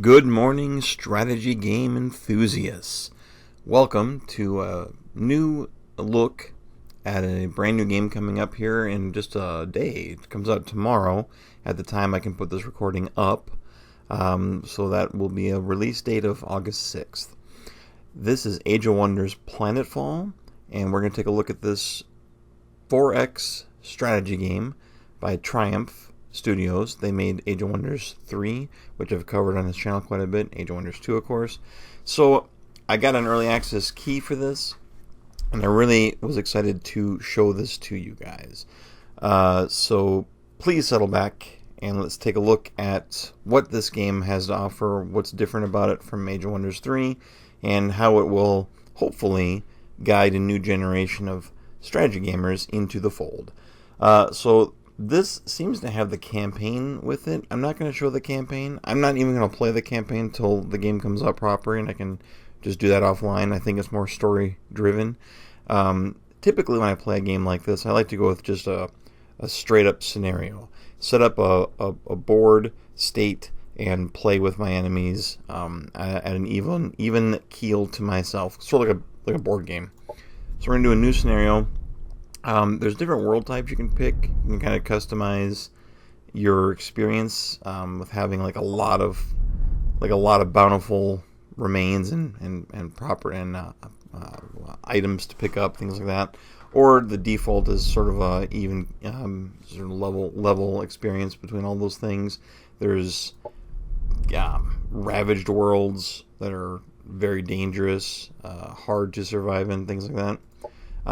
Good morning, strategy game enthusiasts. Welcome to a new look at a brand new game coming up here in just a day. It comes out tomorrow at the time I can put this recording up. So that will be a release date of August 6th. This is Age of Wonders Planetfall, and we're going to take a look at this 4X strategy game by Triumph Studios. They made Age of Wonders 3, which I've covered on this channel quite a bit. Age of Wonders 2, of course. So I got an early access key for this, and I really was excited to show this to you guys. So please settle back and let's take a look at what this game has to offer, what's different about it from Age of Wonders 3, and how it will hopefully guide a new generation of strategy gamers into the fold. So this seems to have the campaign with it. I'm not going to show the campaign. I'm not even going to play the campaign until the game comes out proper, and I can just do that offline. I think it's more story-driven. Typically, when I play a game like this, I like to go with just a straight-up scenario. Set up a board, state, and play with my enemies at an even keel to myself. Sort of like a board game. So we're going to do a new scenario. There's different world types you can pick. You can kind of customize your experience with having like a lot of bountiful remains and proper items to pick up, things like that. Or the default is sort of a even sort of level experience between all those things. There's ravaged worlds that are very dangerous, hard to survive in, things like that.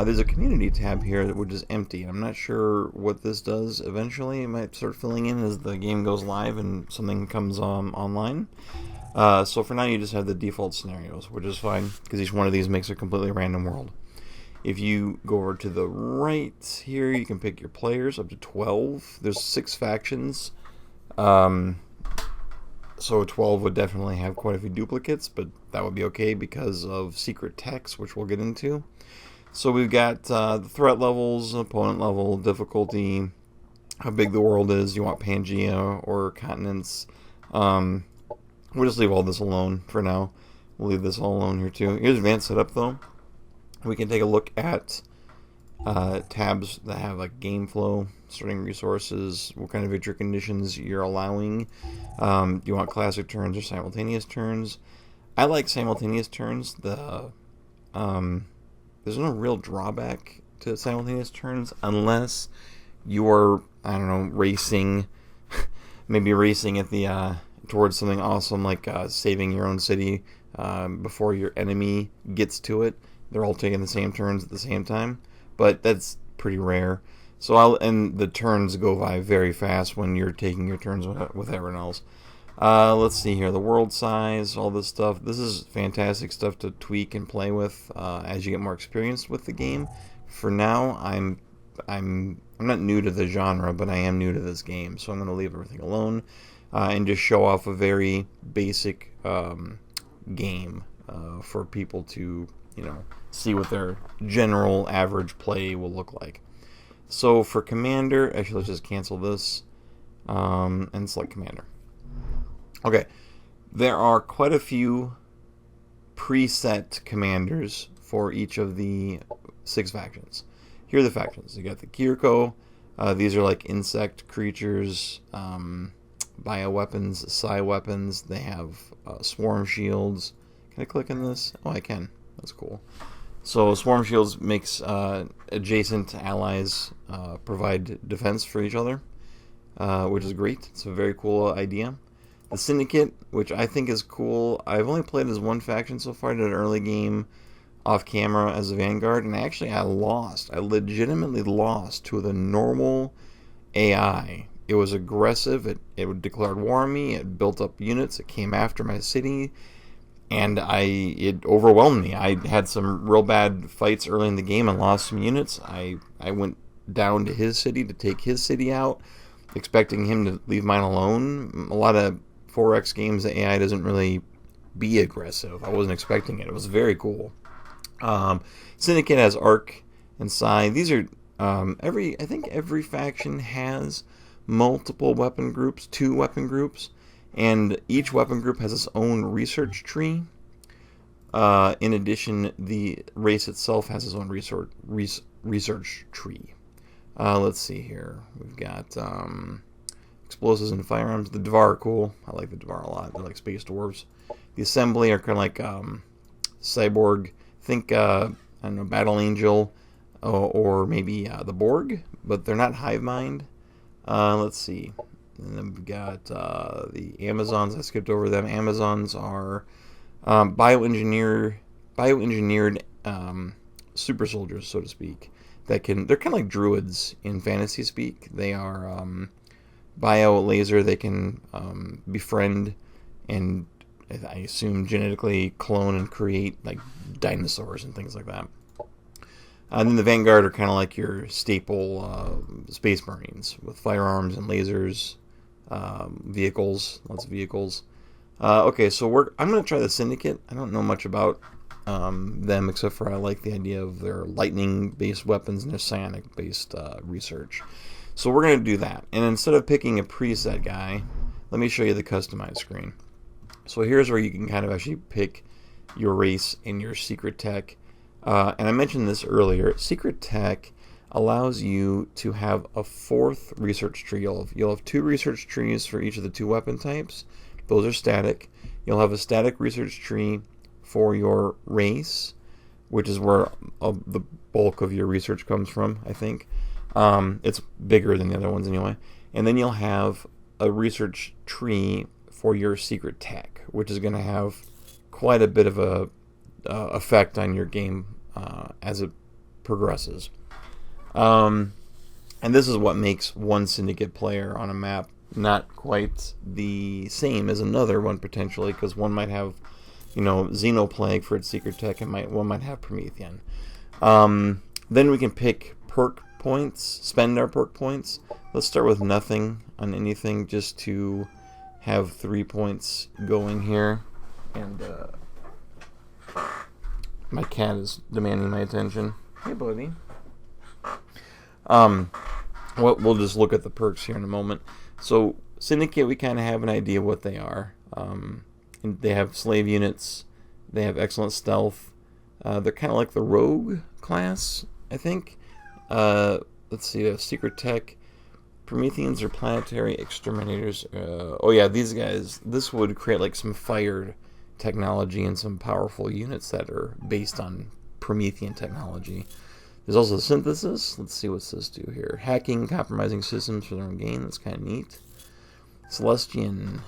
There's a community tab here which is empty. I'm not sure what this does eventually. It might start filling in as the game goes live and something comes online. So for now you just have the default scenarios, which is fine because each one of these makes a completely random world. If you go over to the right here, you can pick your players up to 12. There's 6 factions. So 12 would definitely have quite a few duplicates, but that would be okay because of secret text, which we'll get into. So we've got the threat levels, opponent level, difficulty, how big the world is. You want Pangea or continents. We'll just leave all this alone for now. We'll leave this all alone here too. Here's advanced setup though. We can take a look at tabs that have like game flow, starting resources, what kind of victory conditions you're allowing. You want classic turns or simultaneous turns. I like simultaneous turns. There's no real drawback to simultaneous turns unless you're, racing, maybe racing at the towards something awesome like saving your own city before your enemy gets to it. They're all taking the same turns at the same time, but that's pretty rare. And the turns go by very fast when you're taking your turns with everyone else. Let's see here, the world size, all this stuff. This is fantastic stuff to tweak and play with as you get more experience with the game. For now, I'm not new to the genre, but I am new to this game, so I'm going to leave everything alone and just show off a very basic game for people to see what their general average play will look like. So for commander, actually let's just cancel this and select commander. Okay, there are quite a few preset commanders for each of the 6 factions. Here are the factions. You got the Kiriko. These are like insect creatures, bioweapons, psi weapons. They have swarm shields. Can I click on this? Oh, I can. That's cool. So swarm shields makes adjacent allies provide defense for each other, which is great. It's a very cool idea. The Syndicate, which I think is cool. I've only played as one faction so far. I did an early game off camera as a Vanguard, and I lost. I legitimately lost to the normal AI. It was aggressive. It declared war on me. It built up units. It came after my city, and it overwhelmed me. I had some real bad fights early in the game and lost some units. I went down to his city to take his city out, expecting him to leave mine alone. A lot of 4X games, the AI doesn't really be aggressive. I wasn't expecting it. It was very cool. Syndicate has Arc and Psi. These are I think every faction has multiple weapon groups, 2 weapon groups, And each weapon group has its own research tree. In addition, the race itself has its own research tree. Let's see here. We've got explosives and firearms. The Dvar are cool. I like the Dvar a lot. They're like space dwarves. The assembly are kind of like cyborg. Think, I don't know, Battle Angel or maybe the Borg, but they're not hive mind. Let's see. And then we've got the Amazons. I skipped over them. Amazons are bioengineered super soldiers, so to speak. They're kind of like druids in fantasy speak. They are bio laser. They can befriend and, I assume, genetically clone and create like dinosaurs and things like that. And then the Vanguard are kind of like your staple Space Marines with firearms and lasers, vehicles, lots of vehicles. Okay, so I'm going to try the Syndicate. I don't know much about them except for I like the idea of their lightning-based weapons and their psionic-based research. So we're going to do that. And instead of picking a preset guy, let me show you the customized screen. So here's where you can kind of actually pick your race and your secret tech. And I mentioned this earlier. Secret tech allows you to have a fourth research tree. You'll have 2 research trees for each of the 2 weapon types. Those are static. You'll have a static research tree for your race, which is where the bulk of your research comes from, I think. It's bigger than the other ones anyway. And then you'll have a research tree for your secret tech, which is going to have quite a bit of a effect on your game as it progresses. And this is what makes one Syndicate player on a map not quite the same as another one potentially, because one might have, Xenoplague for its secret tech, and one might have Promethean. Then we can pick perk points, spend our perk points. Let's start with nothing on anything, just to have 3 points going here. And my cat is demanding my attention. Hey, buddy. We'll just look at the perks here in a moment. So Syndicate, we kind of have an idea what they are. They have slave units. They have excellent stealth. They're kind of like the rogue class, I think. Let's see, they have secret tech. Prometheans are planetary exterminators. These guys. This would create like some fired technology and some powerful units that are based on Promethean technology. There's also synthesis. Let's see what's this do here. Hacking, compromising systems for their own gain. That's kind of neat. Celestian.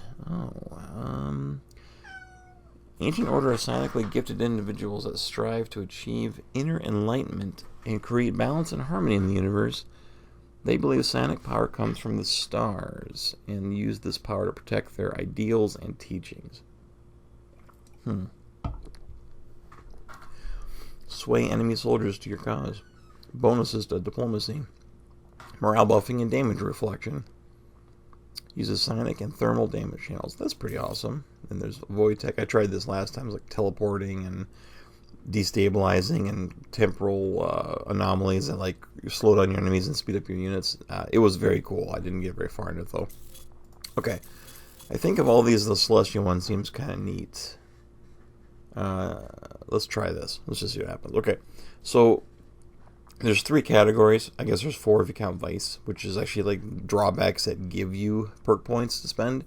Ancient order of psionically gifted individuals that strive to achieve inner enlightenment and create balance and harmony in the universe. They believe psionic power comes from the stars and use this power to protect their ideals and teachings. Sway enemy soldiers to your cause. Bonuses to diplomacy. Morale buffing and damage reflection. Uses psionic and thermal damage channels. That's pretty awesome. And there's void tech. I tried this last time. It was like teleporting and destabilizing and temporal anomalies that like slow down your enemies and speed up your units. It was very cool. I didn't get very far into it though. Okay. I think of all these, the Celestial one seems kind of neat. Let's try this. Let's just see what happens. Okay. So there's 3 categories. I guess there's 4 if you count Vice, which is actually like drawbacks that give you perk points to spend.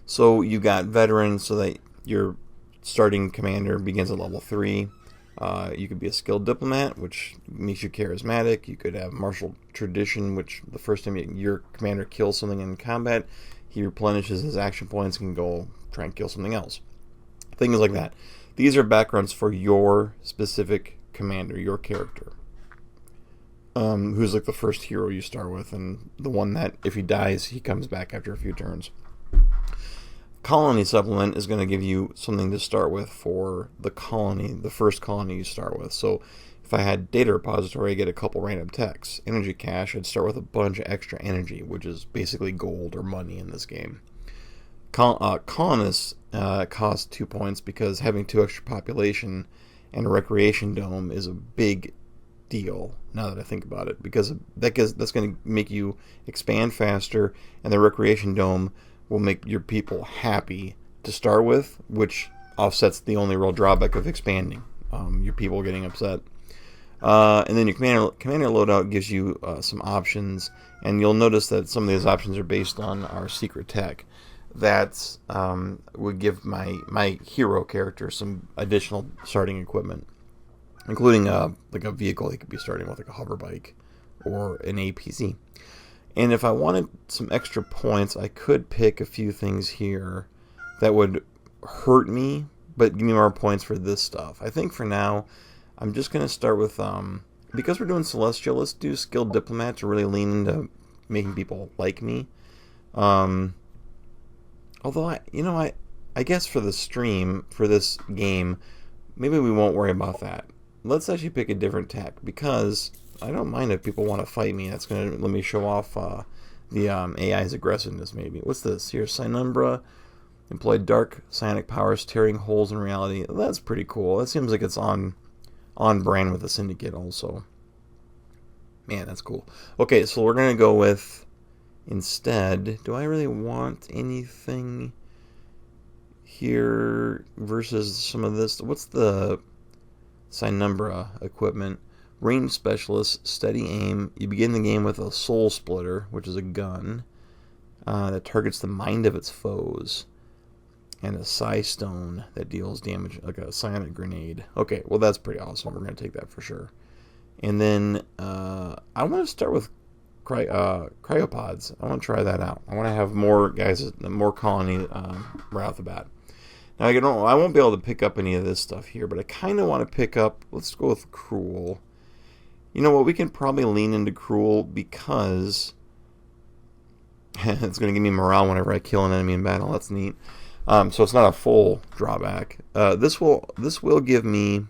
So you got Veteran, so that your starting commander begins at level 3. You could be a skilled diplomat, which makes you charismatic. You could have martial tradition, which the first time your commander kills something in combat, he replenishes his action points and can go try and kill something else. Things like that. These are backgrounds for your specific commander, your character. Who's like the first hero you start with, and the one that, if he dies, he comes back after a few turns. Colony supplement is going to give you something to start with for the colony, the first colony you start with. So if I had data repository, I get a couple random techs. Energy cache, I'd start with a bunch of extra energy, which is basically gold or money in this game. Colonists cost 2 points because having 2 extra population and a recreation dome is a big deal now that I think about it, because that's going to make you expand faster, and the recreation dome will make your people happy to start with, which offsets the only real drawback of expanding. Your people getting upset. And then your commander loadout gives you some options, and you'll notice that some of these options are based on our secret tech. That would give my hero character some additional starting equipment, including like a vehicle he could be starting with, like a hover bike or an APC. And if I wanted some extra points, I could pick a few things here that would hurt me, but give me more points for this stuff. I think for now, I'm just going to start with, because we're doing Celestial, let's do Skilled Diplomat to really lean into making people like me. Although, I guess for the stream, for this game, maybe we won't worry about that. Let's actually pick a different tech, because I don't mind if people want to fight me. That's going to let me show off the AI's aggressiveness, maybe. What's this? Here, Synumbra. Employ dark psionic powers, tearing holes in reality. That's pretty cool. That seems like it's on brand with the Syndicate also. Man, that's cool. Okay, so we're going to go with, instead, do I really want anything here versus some of this? What's the Synumbra equipment? Range Specialist, Steady Aim. You begin the game with a Soul Splitter, which is a gun that targets the mind of its foes. And a Psi Stone that deals damage, like a Psionic Grenade. Okay, well that's pretty awesome. We're going to take that for sure. And then I want to start with Cryopods. I want to try that out. I want to have more guys, more colony right off the bat. Now I won't be able to pick up any of this stuff here, but I kind of want to pick up, let's go with Cruel. You know what, we can probably lean into Cruel because it's going to give me morale whenever I kill an enemy in battle. That's neat. So it's not a full drawback. This will give me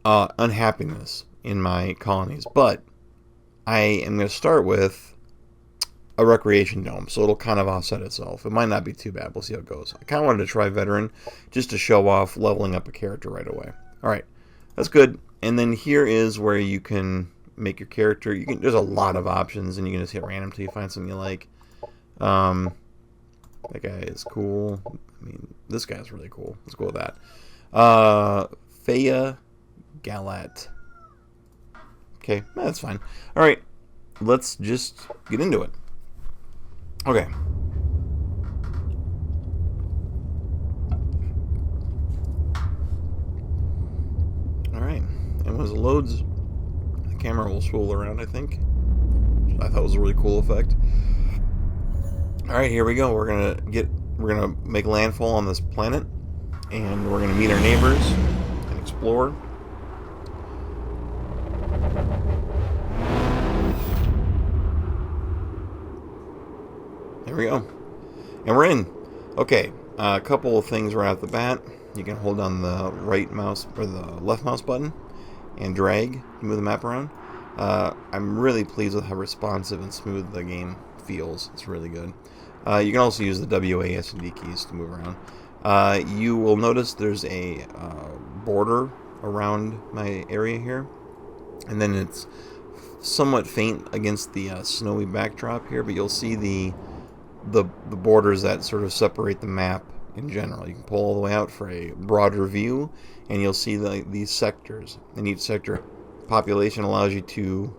unhappiness in my colonies, but I am going to start with a recreation dome, so it'll kind of offset itself. It might not be too bad. We'll see how it goes. I kind of wanted to try veteran just to show off leveling up a character right away. All right, that's good. And then here is where you can make your character. There's a lot of options, and you can just hit random till you find something you like. That guy is cool. I mean, this guy's really cool. Let's go with that. Faya Galat. Okay, that's fine. All right, let's just get into it. Okay. All right, and once it loads, the camera will swirl around, I think. I thought it was a really cool effect. All right, here we go. We're gonna make landfall on this planet, and we're gonna meet our neighbors and explore. Here we go, and we're in. Okay, a couple of things right off the bat. You can hold down the right mouse or the left mouse button and drag to move the map around. I'm really pleased with how responsive and smooth the game feels. It's really good. You can also use the WASD keys to move around. You will notice there's a border around my area here, and then it's somewhat faint against the snowy backdrop here, but you'll see the borders that sort of separate the map in general. You can pull all the way out for a broader view, and you'll see these sectors. And each sector population allows you to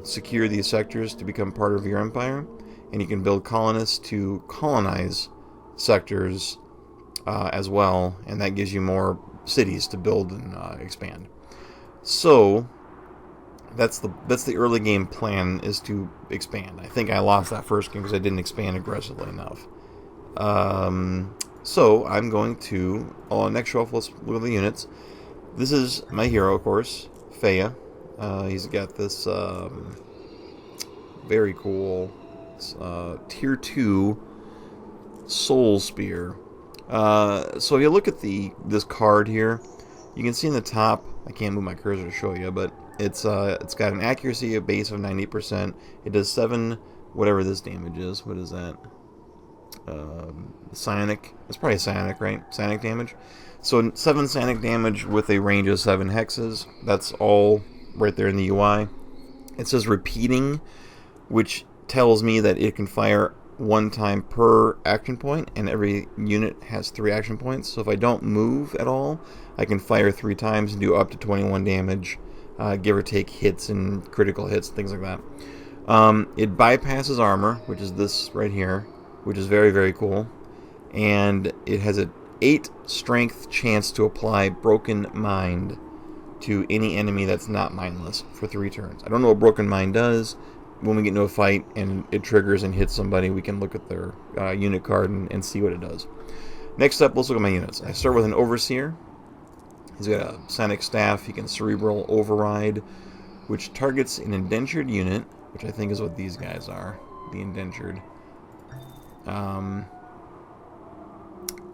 secure these sectors to become part of your empire. And you can build colonists to colonize sectors as well, and that gives you more cities to build and expand. So that's the early game plan, is to expand. I think I lost that first game because I didn't expand aggressively enough. So I'm going to next show off. Let's look at the units. This is my hero, of course, Faya. He's got this very cool tier 2 soul spear. So if you look at this card here, you can see in the top, I can't move my cursor to show you, but it's got an accuracy of base of 90%. It does 7 whatever this damage is. What is that? Psionic. It's probably psionic, right? Psionic damage. So 7 psionic damage with a range of 7 hexes. That's all right there in the UI. It says repeating, which tells me that it can fire one time per action point, and every unit has 3 action points. So if I don't move at all, I can fire 3 times and do up to 21 damage, give or take hits and critical hits, things like that. It bypasses armor, which is this right here, which is very, very cool. And it has a 8 strength chance to apply Broken Mind to any enemy that's not mindless for 3 turns. I don't know what Broken Mind does. When we get into a fight and it triggers and hits somebody, we can look at their unit card and see what it does. Next up, let's look at my units. I start with an Overseer. He's got a Sonic Staff. He can Cerebral Override, which targets an indentured unit, which I think is what these guys are, the indentured. And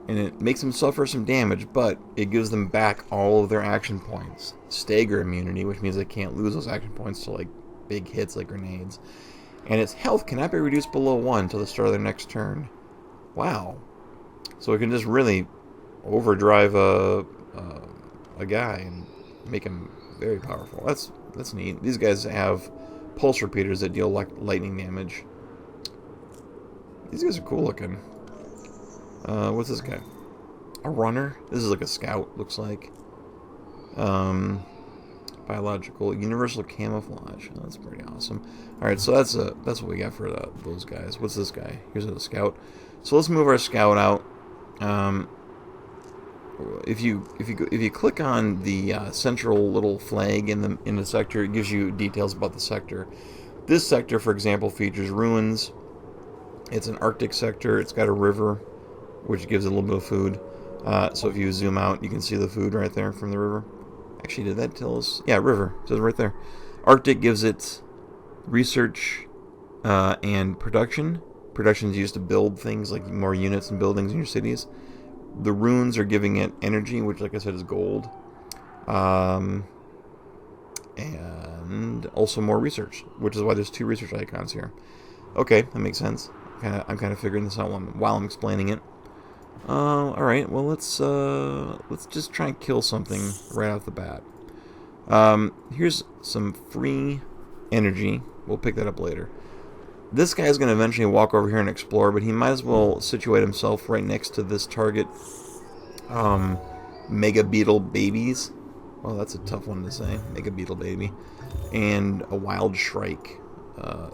it makes them suffer some damage, but it gives them back all of their action points. Stagger immunity, which means they can't lose those action points to like big hits like grenades. And its health cannot be reduced below 1 until the start of their next turn. Wow. So it can just really overdrive a guy and make him very powerful. That's neat. These guys have pulse repeaters that deal lightning damage. These guys are cool looking. What's this guy? A runner? This is like a scout, looks like. Biological, universal camouflage. Oh, that's pretty awesome. Alright, so that's what we got for those guys. What's this guy? Here's a scout. So let's move our scout out. If you click on the central little flag in the sector, it gives you details about the sector. This sector, for example, features ruins. It's an Arctic sector. It's got a river, which gives it a little bit of food. So if you zoom out, you can see the food right there from the river. Actually, did that tell us? Yeah, river. It says right there. Arctic gives it research and production. Production is used to build things like more units and buildings in your cities. The runes are giving it energy, which, like I said, is gold. And also more research, which is why there's 2 research icons here. Okay, that makes sense. I'm kind of figuring this out while I'm explaining it. All right. Well, let's just try and kill something right off the bat. Here's some free energy. We'll pick that up later. This guy's going to eventually walk over here and explore, but he might as well situate himself right next to this target. Mega Beetle babies. Well, that's a tough one to say. Mega Beetle baby. And a Wild Shrike.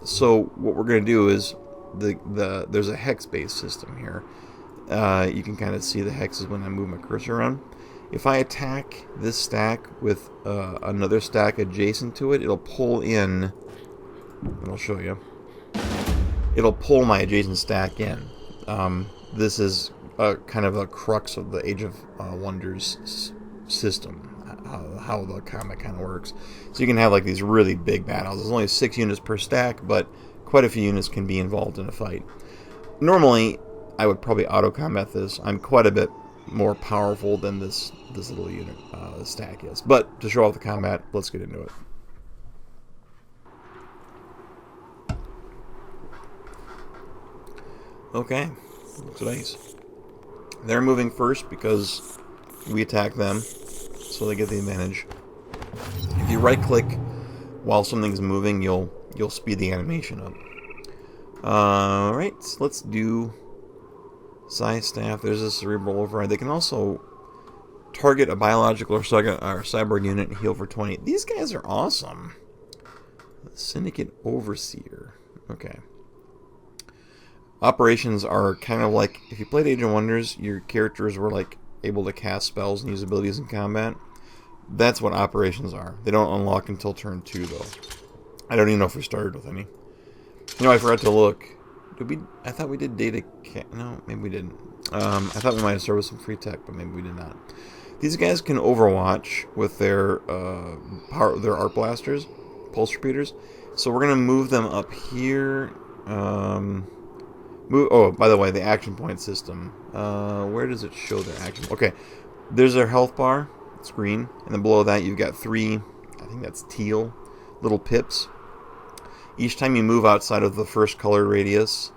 So what we're going to do is there's a hex-based system here. You can kind of see the hexes when I move my cursor around. If I attack this stack with another stack adjacent to it, it'll pull in, and I'll show you. It'll pull my adjacent stack in. This is kind of a crux of the Age of Wonders system, how the combat kind of works. So you can have like these really big battles. There's only 6 units per stack, but quite a few units can be involved in a fight. Normally, I would probably auto-combat this. I'm quite a bit more powerful than this little unit stack is. But to show off the combat, let's get into it. Okay, looks nice. They're moving first because we attack them, so they get the advantage. If you right-click while something's moving, you'll speed the animation up. Alright, let's do Psi Staff. There's a Cerebral Override. They can also target a biological or cyborg unit and heal for 20. These guys are awesome. Syndicate Overseer. Okay. Operations are kind of like, if you played Age of Wonders, your characters were like able to cast spells and use abilities in combat. That's what operations are. They don't unlock until turn 2, though. I don't even know if we started with any. You know, I forgot to look. I thought we did data. No, maybe we didn't. I thought we might have started with some free tech, but maybe we did not. These guys can overwatch with their arc blasters, pulse repeaters. So we're gonna move them up here. Oh, by the way, the action point system. Where does it show their action? Okay, there's their health bar. It's green, and then below that you've got 3. I think that's teal little pips. Each time you move outside of the first colored radius,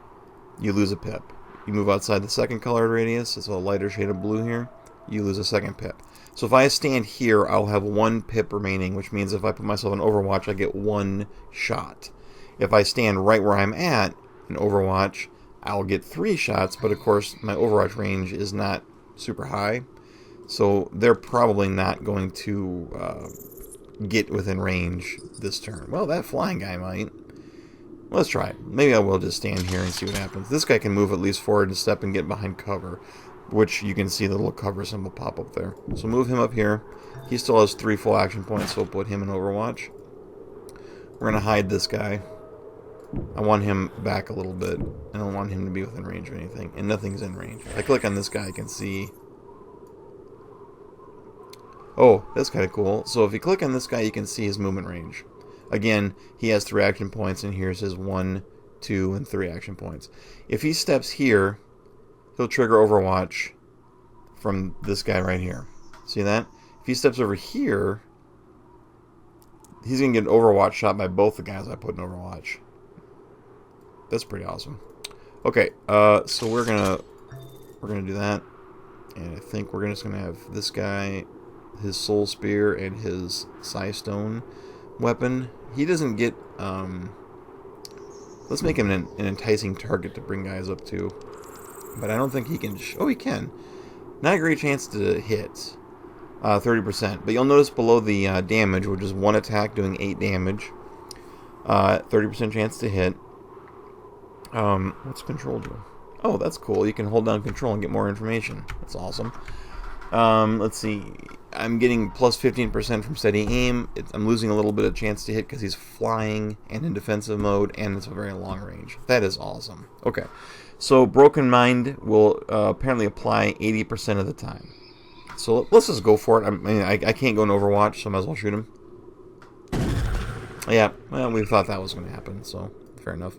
you lose a pip. You move outside the second colored radius, it's a lighter shade of blue here, you lose a second pip. So if I stand here, I'll have 1 pip remaining, which means if I put myself in Overwatch, I get 1 shot. If I stand right where I'm at in Overwatch, I'll get 3 shots, but of course my Overwatch range is not super high, so they're probably not going to get within range this turn. Well, that flying guy might. Let's try it. Maybe I will just stand here and see what happens. This guy can move at least forward and step and get behind cover, which you can see the little cover symbol pop up there. So move him up here. He still has 3 full action points, so we'll put him in Overwatch. We're going to hide this guy. I want him back a little bit. I don't want him to be within range of anything, and nothing's in range. If I click on this guy, I can see... Oh, that's kind of cool. So if you click on this guy, you can see his movement range. Again, he has 3 action points, and here's his 1, 2, and 3 action points. If he steps here, he'll trigger Overwatch from this guy right here. See that? If he steps over here, he's going to get an Overwatch shot by both the guys I put in Overwatch. That's pretty awesome. Okay, so we're gonna do that, and I think we're just gonna have this guy, his Soul Spear, and his Psy Stone weapon. He doesn't get. Let's make him an enticing target to bring guys up to, but I don't think he can. Oh, he can. Not a great chance to hit. 30%, but you'll notice below the damage, which is 1 attack doing 8 damage. 30% chance to hit. What's control do? Oh, that's cool. You can hold down control and get more information. That's awesome. Let's see. I'm getting plus 15% from steady aim. I'm losing a little bit of chance to hit because he's flying and in defensive mode, and it's a very long range. That is awesome. Okay. So Broken Mind will apparently apply 80% of the time. So let's just go for it. I can't go in Overwatch, so I might as well shoot him. Yeah, well, we thought that was going to happen, so fair enough.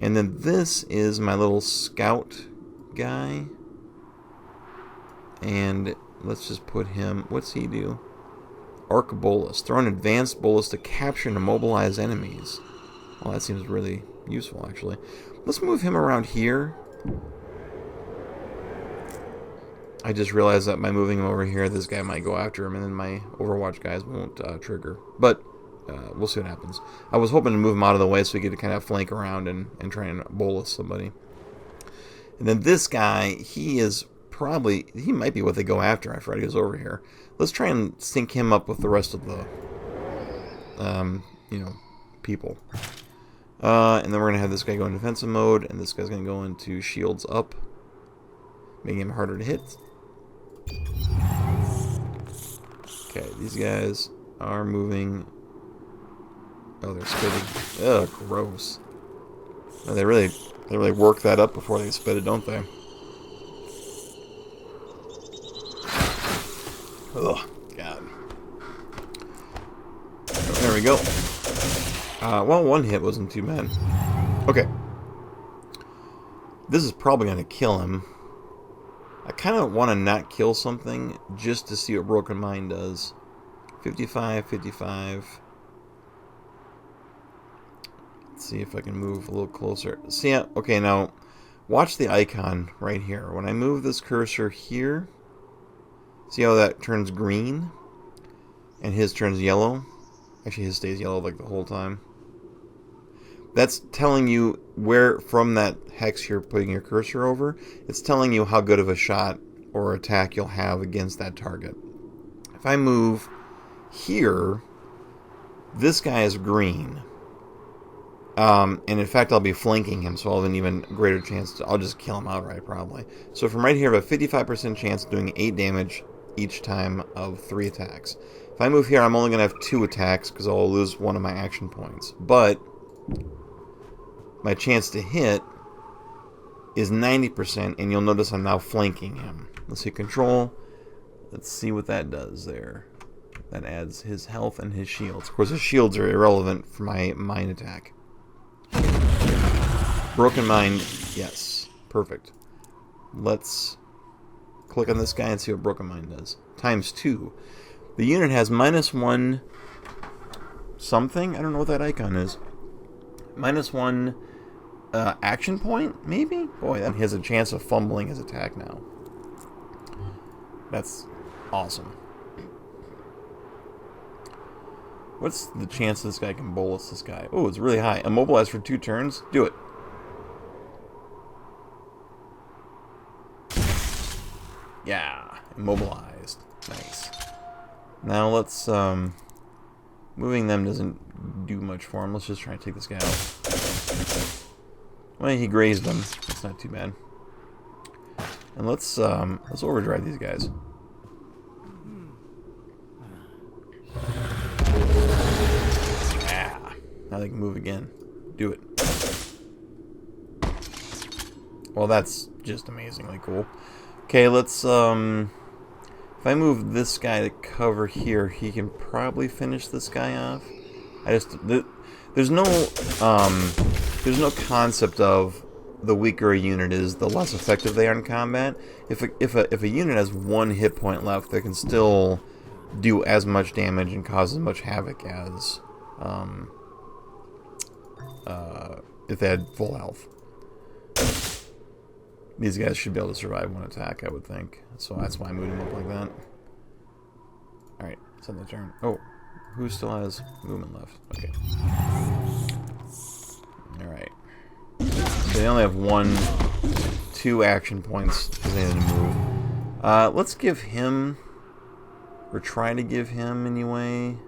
And then this is my little scout guy. And let's just put him... What's he do? Arc Bolus. Throw an advanced bolus to capture and immobilize enemies. Well, that seems really useful, actually. Let's move him around here. I just realized that by moving him over here, this guy might go after him, and then my Overwatch guys won't trigger. But we'll see what happens. I was hoping to move him out of the way so he could kind of flank around and try and bolus somebody. And then this guy, he might be what they go after after he goes over here. Let's try and sync him up with the rest of the, people. And then we're going to have this guy go in defensive mode, and this guy's going to go into shields up, making him harder to hit. Okay, these guys are moving. Oh, they're spitting. Ugh, gross. Oh, they really work that up before they spit it, don't they? Ugh, God. There we go. Well, 1 hit wasn't too bad. Okay. This is probably going to kill him. I kind of want to not kill something just to see what Broken Mind does. 55, 55. Let's see if I can move a little closer. See, okay, now watch the icon right here. When I move this cursor here, see how that turns green? And his turns yellow? Actually, his stays yellow like the whole time. That's telling you where, from that hex you're putting your cursor over, it's telling you how good of a shot or attack you'll have against that target. If I move here, this guy is green. And in fact, I'll be flanking him, so I'll have an even greater chance I'll just kill him outright, probably. So from right here, I have a 55% chance of doing 8 damage each time of 3 attacks. If I move here, I'm only going to have 2 attacks, because I'll lose 1 of my action points. But my chance to hit is 90%, and you'll notice I'm now flanking him. Let's see, control. Let's see what that does there. That adds his health and his shields. Of course, his shields are irrelevant for my mind attack. Broken Mind, yes. Perfect. Let's click on this guy and see what Broken Mind does. Times 2. The unit has -1 something. I don't know what that icon is. -1 action point, maybe? Boy, that has a chance of fumbling his attack now. That's awesome. What's the chance this guy can bolus this guy? Oh, it's really high. Immobilize for 2 turns? Do it. Yeah, immobilized. Nice. Now let's, moving them doesn't do much for him. Let's just try to take this guy out. Well, he grazed him. That's not too bad. And let's overdrive these guys. Yeah. Now they can move again. Do it. Well, that's just amazingly cool. Okay, let's, if I move this guy to cover here, he can probably finish this guy off. There's no concept of the weaker a unit is, the less effective they are in combat. If a unit has 1 hit point left, they can still do as much damage and cause as much havoc as if they had full health. These guys should be able to survive one attack, I would think. So that's why I moved them up like that. Alright, it's on the turn. Oh, who still has movement left? Okay. Alright. So they only have 2 action points because they had to move. Let's give him, or try to give him anyway.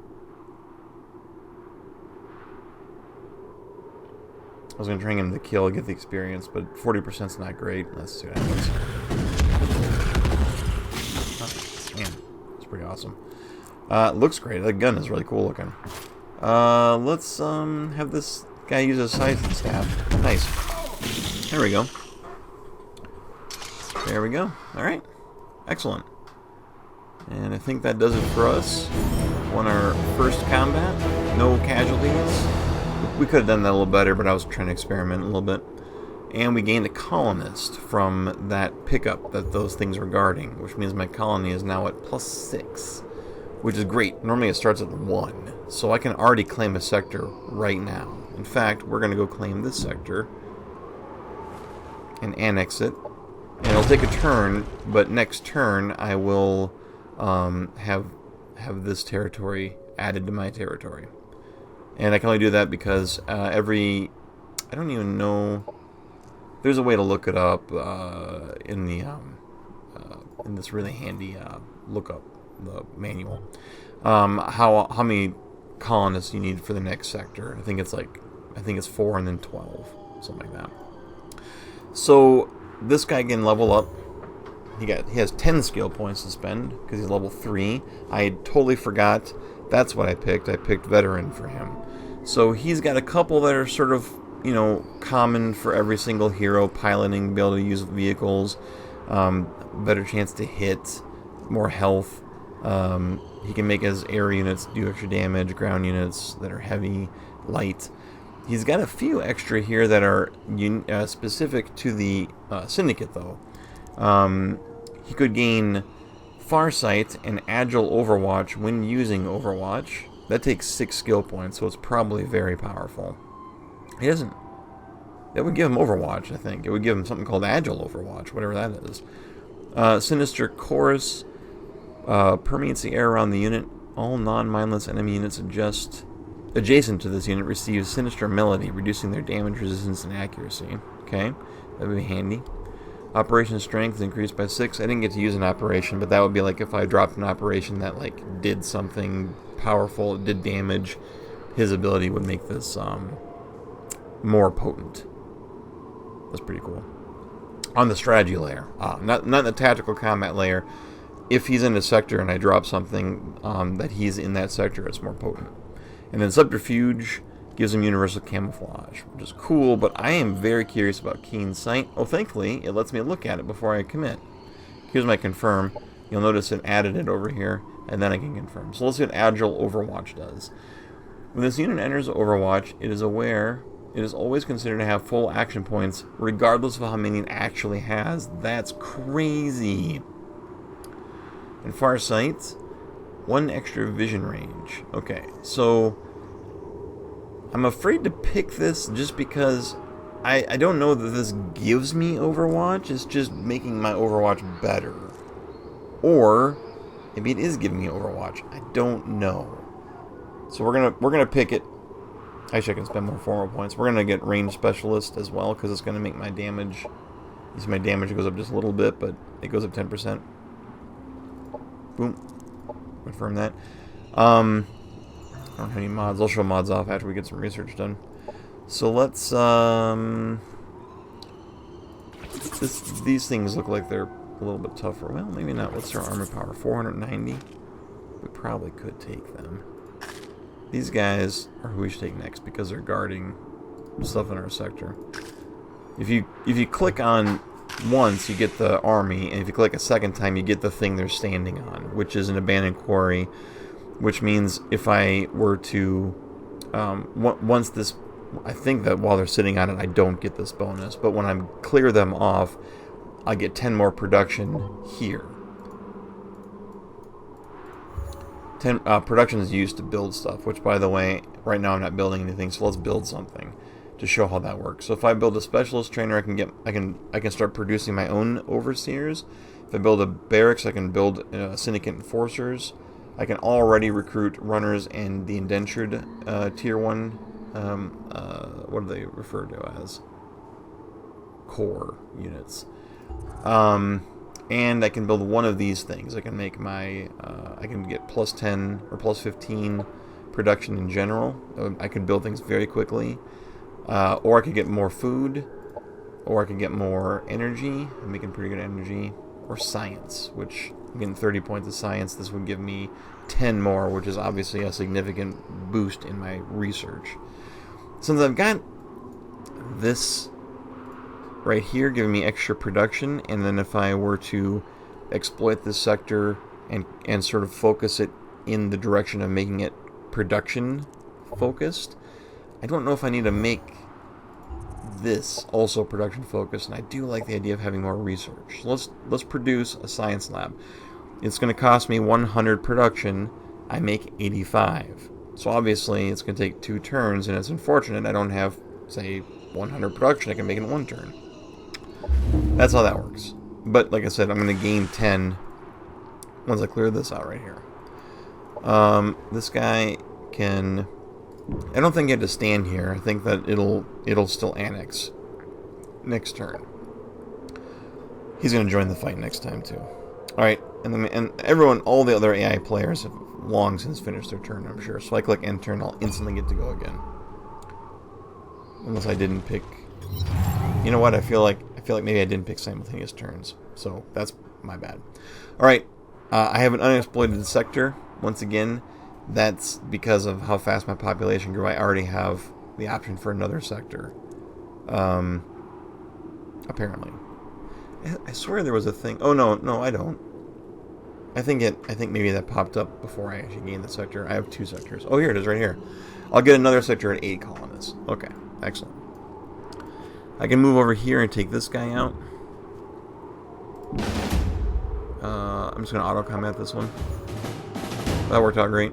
I was going to try him to kill, get the experience, but 40% is not great. Let's see what happens. Oh, man, that's pretty awesome. Looks great. That gun is really cool looking. Let's have this guy use a scythe staff. Nice. There we go. There we go. Alright. Excellent. And I think that does it for us. Won our first combat. No casualties. We could have done that a little better, but I was trying to experiment a little bit. And we gained a colonist from that pickup that those things were guarding, which means my colony is now at +6, which is great. Normally it starts at 1, so I can already claim a sector right now. In fact, we're going to go claim this sector and annex it. And it'll take a turn, but next turn I will have this territory added to my territory. And I can only do that because I don't even know, there's a way to look it up in this really handy lookup, the manual. How many colonists you need for the next sector. I think it's 4 and then 12, something like that. So this guy can level up. He has 10 skill points to spend because he's level 3. I totally forgot. That's what I picked. I picked veteran for him. So he's got a couple that are sort of, common for every single hero. Piloting, be able to use vehicles, better chance to hit, more health. He can make his air units do extra damage, ground units that are heavy, light. He's got a few extra here that are specific to the Syndicate, though. He could gain Farsight and Agile Overwatch when using Overwatch. That takes 6 skill points, so it's probably very powerful. He doesn't... That would give him Overwatch, I think. It would give him something called Agile Overwatch, whatever that is. Sinister Chorus permeates the air around the unit. All non-mindless enemy units adjacent to this unit receive Sinister Melody, reducing their damage, resistance, and accuracy. Okay, that would be handy. Operation strength is increased by 6. I didn't get to use an operation, but that would be like if I dropped an operation that did something powerful, it did damage. His ability would make this more potent. That's pretty cool. On the strategy layer, not the tactical combat layer. If he's in a sector and I drop something that he's in that sector, it's more potent. And then subterfuge gives him universal camouflage, which is cool, but I am very curious about keen sight. Oh, thankfully, it lets me look at it before I commit. Here's my confirm. You'll notice it added it over here, and then I can confirm. So let's see what Agile Overwatch does. When this unit enters Overwatch, it is always considered to have full action points, regardless of how many it actually has. That's crazy. And Farsight, 1 extra vision range. Okay, so I'm afraid to pick this just because I don't know that this gives me Overwatch. It's just making my Overwatch better. Or maybe it is giving me Overwatch. I don't know. So we're gonna pick it. Actually, I can spend more formal points. We're gonna get range specialist as well because it's gonna make my damage. You see, my damage goes up just a little bit, but it goes up 10%. Boom. Confirm that. I don't have any mods. I'll show mods off after we get some research done. So let's, these things look like they're a little bit tougher. Well, maybe not. What's their armor power? 490? We probably could take them. These guys are who we should take next because they're guarding stuff in our sector. If you click on once, you get the army, and if you click a second time, you get the thing they're standing on, which is an abandoned quarry, which means if I were to, once this, I think that while they're sitting on it, I don't get this bonus, but when I clear them off, I get 10 more production here. 10 production is used to build stuff, which, by the way, right now I'm not building anything, so let's build something to show how that works. So if I build a specialist trainer, I can start producing my own overseers. If I build a barracks, I can build syndicate enforcers. I can already recruit runners and the indentured tier 1, what are they referred to as? Core units. And I can build one of these things. I can make my, I can get plus 10 or plus 15 production in general. I can build things very quickly. Or I could get more food, or I could get more energy. I'm making pretty good energy. Or science, which, I'm getting 30 points of science. This would give me 10 more, which is obviously a significant boost in my research. Since I've got this right here giving me extra production, and then if I were to exploit this sector and sort of focus it in the direction of making it production focused, I don't know if I need to make this also production focused, and I do like the idea of having more research. So let's produce a science lab. It's going to cost me 100 production. I make 85. So obviously it's going to take 2 turns, and it's unfortunate I don't have, say, 100 production. I can make it in 1 turn. That's how that works. But like I said, I'm going to gain 10 once I clear this out right here. This guy can... I don't think I have to stand here. I think that it'll still annex next turn. He's going to join the fight next time too. All right, and everyone, all the other AI players have long since finished their turn, I'm sure. So I click end turn, I'll instantly get to go again. Unless I didn't pick. You know what? I feel like maybe I didn't pick simultaneous turns. So that's my bad. All right, I have an unexploited sector once again. That's because of how fast my population grew. I already have the option for another sector. Apparently. I swear there was a thing. Oh, no, I don't. I think maybe that popped up before I actually gained the sector. I have 2 sectors. Oh, here it is right here. I'll get another sector at 8 colonists. Okay, excellent. I can move over here and take this guy out. I'm just going to auto-combat this one. That worked out great.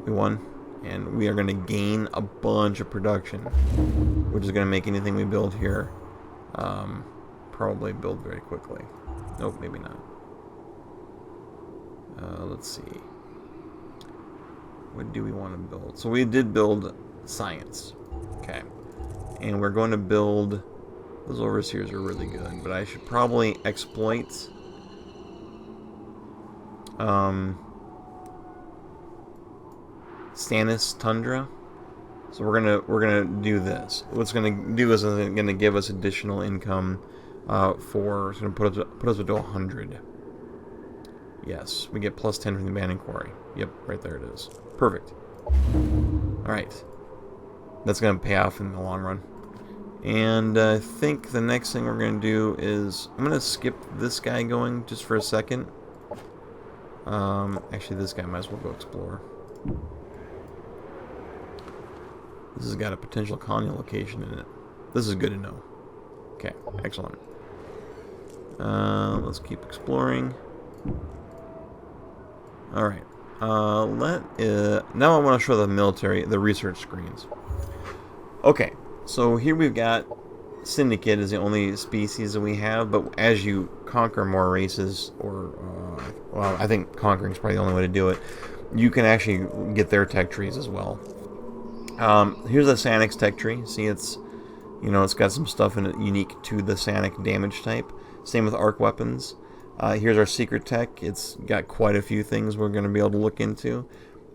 We won, and we are going to gain a bunch of production, which is going to make anything we build here probably build very quickly. Nope, maybe not. Let's see. What do we want to build? So we did build science. Okay. And we're going to build... Those overseers are really good, but I should probably exploit... Stannis Tundra. So we're gonna do this. What's gonna do is it's gonna give us additional income for. It's gonna put us up to 100. Yes, we get plus 10 from the abandoned quarry. Yep, right there it is. Perfect. All right, that's gonna pay off in the long run. And I think the next thing we're gonna do is I'm gonna skip this guy going just for a second. Actually, this guy might as well go explore. This has got a potential colony location in it. This is good to know. Okay, excellent. Let's keep exploring. Alright. Now I want to show the research screens. Okay, so here we've got Syndicate is the only species that we have, but as you conquer more races, or, well, I think conquering is probably the only way to do it, you can actually get their tech trees as well. Here's the Sanix tech tree. See, it's got some stuff in it unique to the Sanic damage type. Same with arc weapons. Here's our secret tech. It's got quite a few things we're going to be able to look into.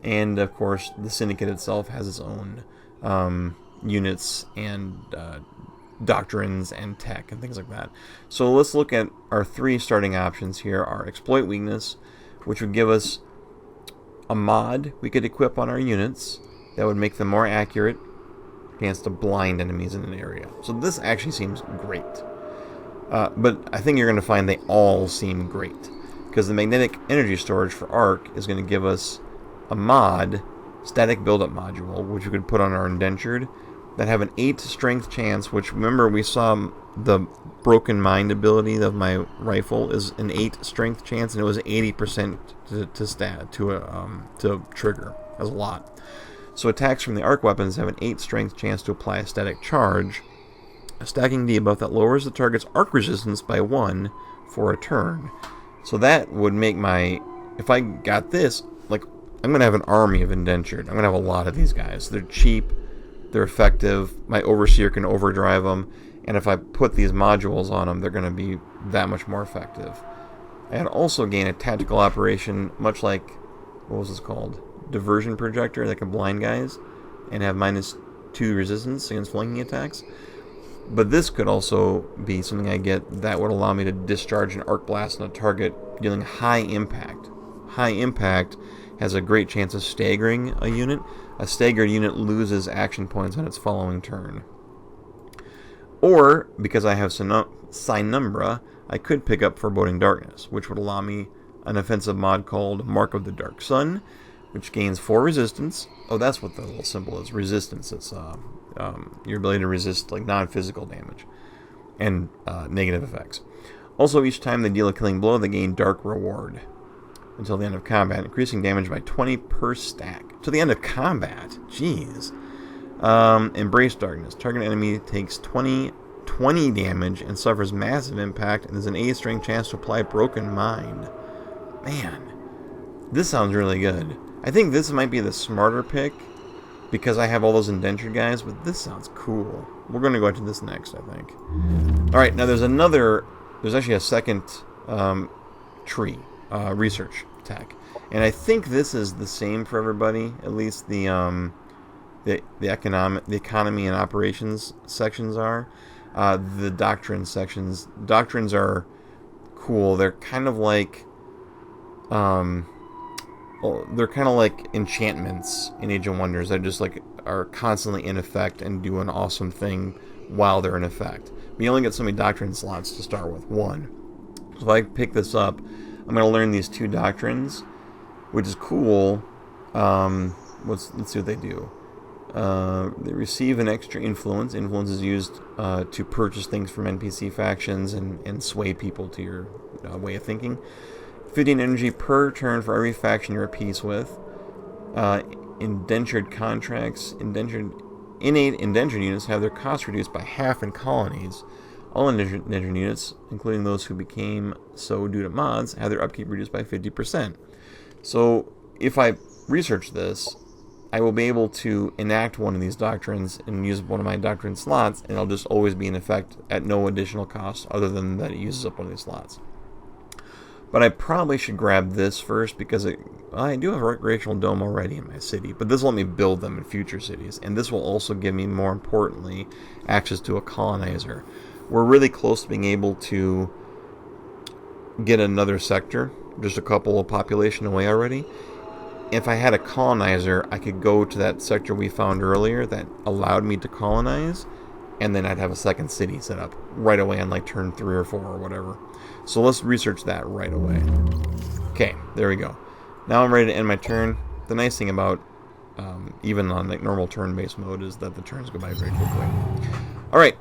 And, of course, the Syndicate itself has its own units and doctrines and tech and things like that. So let's look at our 3 starting options here. Our exploit weakness, which would give us a mod we could equip on our units that would make them more accurate against the blind enemies in an area. So this actually seems great. But I think you're going to find they all seem great, because the magnetic energy storage for Arc is going to give us a mod, static buildup module, which we could put on our indentured, that have an 8 strength chance, which, remember, we saw the broken mind ability of my rifle is an 8 strength chance, and it was 80% to trigger. That's a lot. So attacks from the arc weapons have an 8 strength chance to apply a static charge, a stacking debuff that lowers the target's arc resistance by 1 for a turn. So that would make my, if I got this, like, I'm going to have an army of indentured. I'm going to have a lot of these guys. They're cheap, they're effective, my overseer can overdrive them, and if I put these modules on them, they're going to be that much more effective. And also gain a tactical operation, much like, what was this called? Diversion projector that can blind guys and have -2 resistance against flanking attacks. But this could also be something I get that would allow me to discharge an arc blast on a target dealing high impact. High impact has a great chance of staggering a unit. A staggered unit loses action points on its following turn. Or, because I have Synumbra, I could pick up Foreboding Darkness, which would allow me an offensive mod called Mark of the Dark Sun, which gains 4 resistance. Oh, that's what the little symbol is. Resistance. It's your ability to resist like non-physical damage and negative effects. Also, each time they deal a killing blow, they gain Dark Reward until the end of combat, increasing damage by 20 per stack. To the end of combat? Jeez. Embrace Darkness. Target enemy takes 20 damage and suffers massive impact, and there's an 8 strength chance to apply Broken Mind. Man, this sounds really good. I think this might be the smarter pick because I have all those indentured guys, but this sounds cool. We're going to go into this next, I think. Alright, now there's actually a second tree, research tech. And I think this is the same for everybody, at least the economy and operations sections are. The doctrine sections. Doctrines are cool. They're kind of like enchantments in Age of Wonders that just like are constantly in effect and do an awesome thing while they're in effect. But you only get so many doctrine slots to start with. 1. So if I pick this up, I'm going to learn these 2 doctrines, which is cool. Let's see what they do. They receive an extra influence. Influence is used to purchase things from NPC factions and sway people to your way of thinking. 15 energy per turn for every faction you're at peace with. Indentured contracts. Innate indentured units have their cost reduced by half in colonies. All indentured units, including those who became so due to mods, have their upkeep reduced by 50%. So if I research this, I will be able to enact one of these doctrines and use one of my doctrine slots, and it'll just always be in effect at no additional cost other than that it uses up one of these slots. But I probably should grab this first because I do have a recreational dome already in my city, but this will let me build them in future cities, and this will also give me, more importantly, access to a colonizer. We're really close to being able to get another sector, just a couple of population away already. If I had a colonizer, I could go to that sector we found earlier that allowed me to colonize, and then I'd have a second city set up right away on like turn 3 or 4 or whatever. So let's research that right away. Okay, there we go. Now I'm ready to end my turn. The nice thing about even on like normal turn-based mode is that the turns go by very quickly. All right,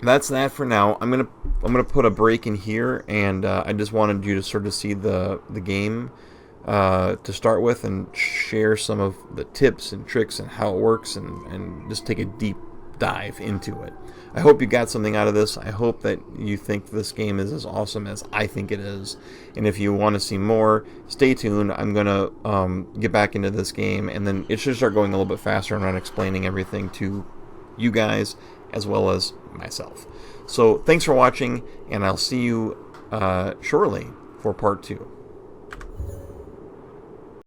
that's that for now. I'm gonna put a break in here, and I just wanted you to sort of see the game to start with and share some of the tips and tricks and how it works and just take a deep dive into it. I hope you got something out of this. I hope that you think this game is as awesome as I think it is. And if you want to see more, stay tuned. I'm going to get back into this game, and then it should start going a little bit faster and I'm explaining everything to you guys as well as myself. So thanks for watching, and I'll see you shortly for part 2.